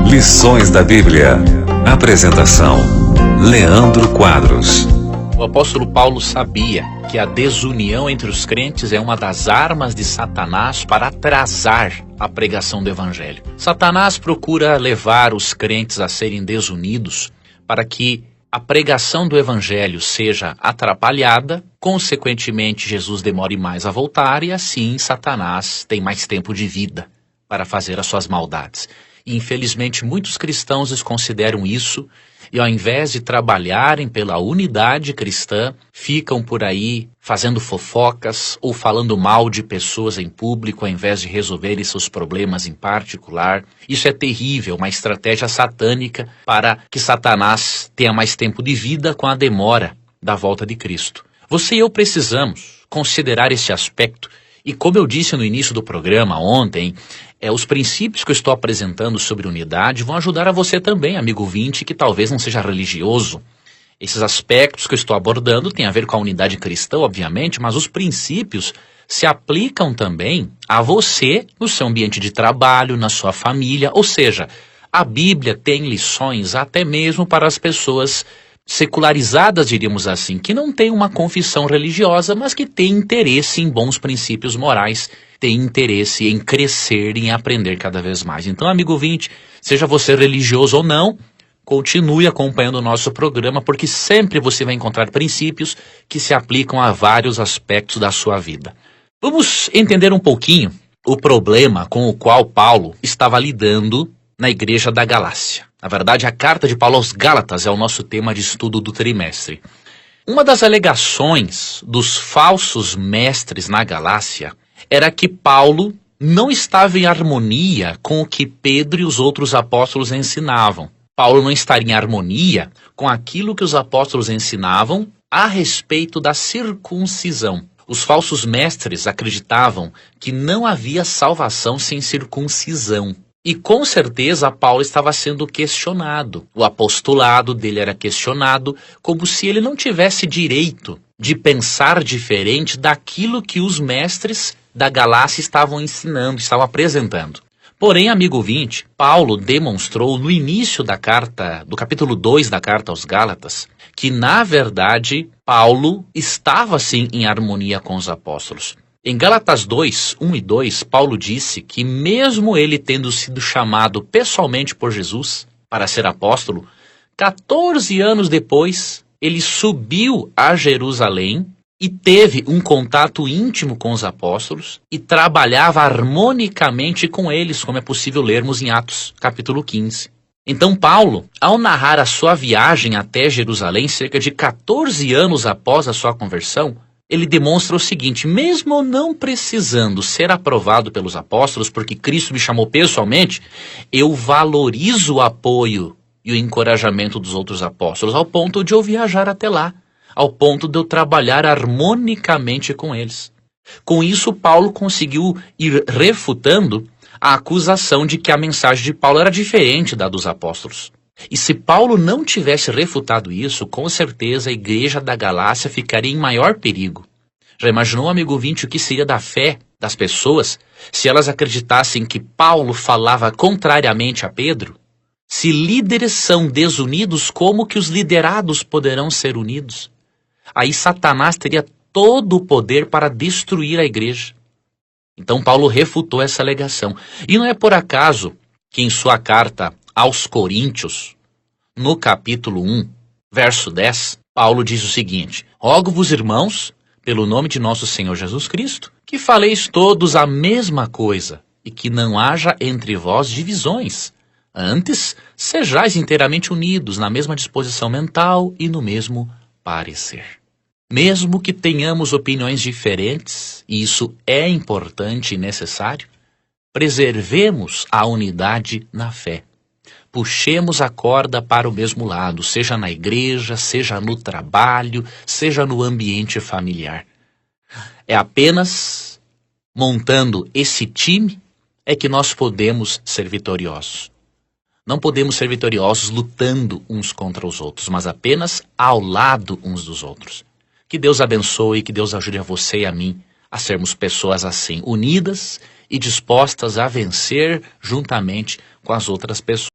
Lições da Bíblia. Apresentação: Leandro Quadros. O apóstolo Paulo sabia que a desunião entre os crentes é uma das armas de Satanás para atrasar a pregação do Evangelho. Satanás procura levar os crentes a serem desunidos para que a pregação do Evangelho seja atrapalhada, consequentemente Jesus demore mais a voltar e assim Satanás tem mais tempo de vida para fazer as suas maldades. E, infelizmente, muitos cristãos desconsideram isso e, ao invés de trabalharem pela unidade cristã, ficam por aí fazendo fofocas ou falando mal de pessoas em público, ao invés de resolverem seus problemas em particular. Isso é terrível, uma estratégia satânica para que Satanás tenha mais tempo de vida com a demora da volta de Cristo. Você e eu precisamos considerar esse aspecto. E como eu disse no início do programa ontem, os princípios que eu estou apresentando sobre unidade vão ajudar a você também, amigo ouvinte, que talvez não seja religioso. Esses aspectos que eu estou abordando têm a ver com a unidade cristã, obviamente, mas os princípios se aplicam também a você no seu ambiente de trabalho, na sua família. Ou seja, a Bíblia tem lições até mesmo para as pessoas secularizadas, diríamos assim, que não têm uma confissão religiosa, mas que têm interesse em bons princípios morais, têm interesse em crescer, em aprender cada vez mais. Então, amigo ouvinte, seja você religioso ou não, continue acompanhando o nosso programa, porque sempre você vai encontrar princípios que se aplicam a vários aspectos da sua vida. Vamos entender um pouquinho o problema com o qual Paulo estava lidando na igreja da Galácia. Na verdade, a carta de Paulo aos Gálatas é o nosso tema de estudo do trimestre. Uma das alegações dos falsos mestres na Galácia era que Paulo não estava em harmonia com o que Pedro e os outros apóstolos ensinavam. Paulo não estaria em harmonia com aquilo que os apóstolos ensinavam a respeito da circuncisão. Os falsos mestres acreditavam que não havia salvação sem circuncisão. E com certeza Paulo estava sendo questionado. O apostolado dele era questionado como se ele não tivesse direito de pensar diferente daquilo que os mestres da Galácia estavam ensinando, estavam apresentando. Porém, amigo ouvinte, Paulo demonstrou no início da carta, do capítulo 2 da carta aos Gálatas, que na verdade Paulo estava sim em harmonia com os apóstolos. Em Gálatas 2, 1 e 2, Paulo disse que mesmo ele tendo sido chamado pessoalmente por Jesus para ser apóstolo, 14 anos depois, ele subiu a Jerusalém e teve um contato íntimo com os apóstolos e trabalhava harmonicamente com eles, como é possível lermos em Atos, capítulo 15. Então Paulo, ao narrar a sua viagem até Jerusalém, cerca de 14 anos após a sua conversão, ele demonstra o seguinte: mesmo não precisando ser aprovado pelos apóstolos, porque Cristo me chamou pessoalmente, eu valorizo o apoio e o encorajamento dos outros apóstolos, ao ponto de eu viajar até lá, ao ponto de eu trabalhar harmonicamente com eles. Com isso, Paulo conseguiu ir refutando a acusação de que a mensagem de Paulo era diferente da dos apóstolos. E se Paulo não tivesse refutado isso, com certeza a igreja da Galácia ficaria em maior perigo. Já imaginou, amigo ouvinte, o que seria da fé das pessoas se elas acreditassem que Paulo falava contrariamente a Pedro? Se líderes são desunidos, como que os liderados poderão ser unidos? Aí Satanás teria todo o poder para destruir a igreja. Então Paulo refutou essa alegação. E não é por acaso que em sua carta aos Coríntios, no capítulo 1, verso 10, Paulo diz o seguinte: rogo-vos, irmãos, pelo nome de nosso Senhor Jesus Cristo, que faleis todos a mesma coisa, e que não haja entre vós divisões. Antes, sejais inteiramente unidos na mesma disposição mental e no mesmo parecer. Mesmo que tenhamos opiniões diferentes, e isso é importante e necessário, preservemos a unidade na fé. Puxemos a corda para o mesmo lado, seja na igreja, seja no trabalho, seja no ambiente familiar. É apenas montando esse time é que nós podemos ser vitoriosos. Não podemos ser vitoriosos lutando uns contra os outros, mas apenas ao lado uns dos outros. Que Deus abençoe e que Deus ajude a você e a mim a sermos pessoas assim, unidas e dispostas a vencer juntamente com as outras pessoas.